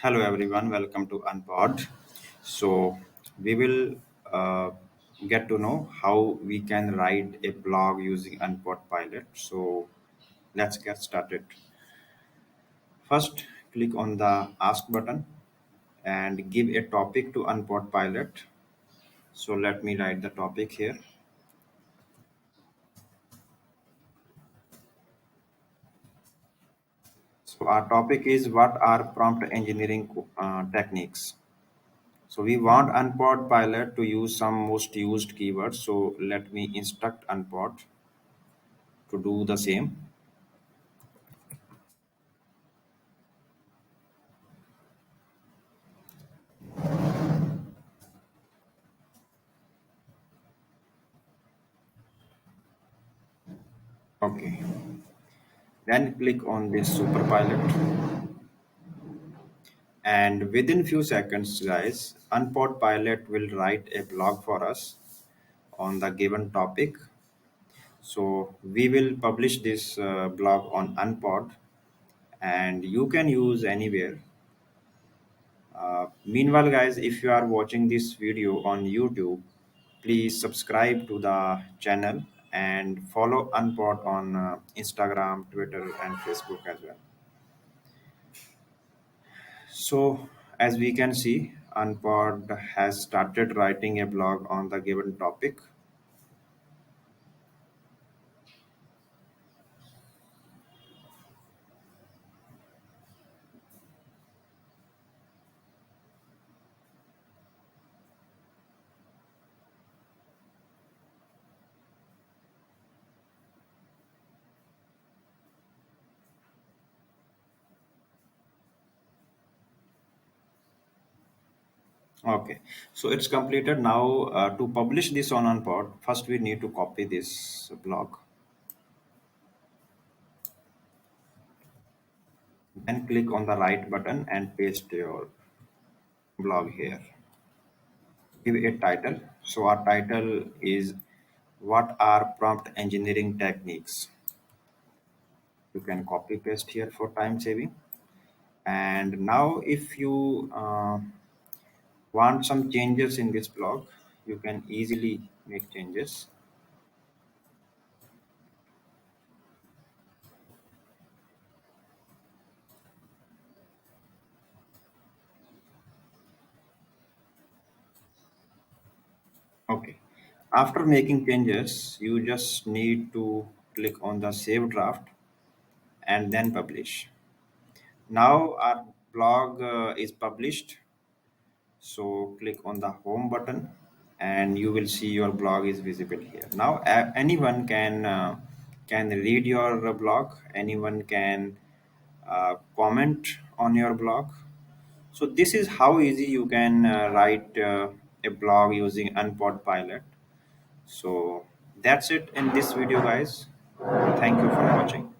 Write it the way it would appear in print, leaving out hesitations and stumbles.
Hello everyone, welcome to Unpod. So we will uh, get to know how we can write a blog using Unpod Pilot. So let's get started. First, click on the Ask button and give a topic to Unpod Pilot. So let me write the topic here. So our topic is what are prompt engineering techniques. So we want Unpod Pilot to use some most used keywords. So let me instruct Unpod to do the same. Okay. Then click on this super pilot and within few seconds guys, Unpod Pilot will write a blog for us on the given topic. So we will publish this blog on Unpod and you can use anywhere. Meanwhile guys, if you are watching this video on YouTube, please subscribe to the channel and follow Unpod on Instagram, Twitter and Facebook as well. So, as we can see, Unpod has started writing a blog on the given topic. Okay, so it's completed now. To publish this on Unpod, first we need to copy this blog. Then click on the right button and paste your blog here. Give it title. So our title is what are prompt engineering techniques. You can copy paste here for time saving. And now if you want some changes in this blog, you can easily make changes. Okay, after making changes you just need to click on the save draft and then publish. Now our blog is published, so click on the home button and you will see your blog is visible here. Now anyone can read your blog, anyone can comment on your blog. So this is how easy you can write a blog using Unpod Pilot. So that's it in this video, guys. Thank you for watching.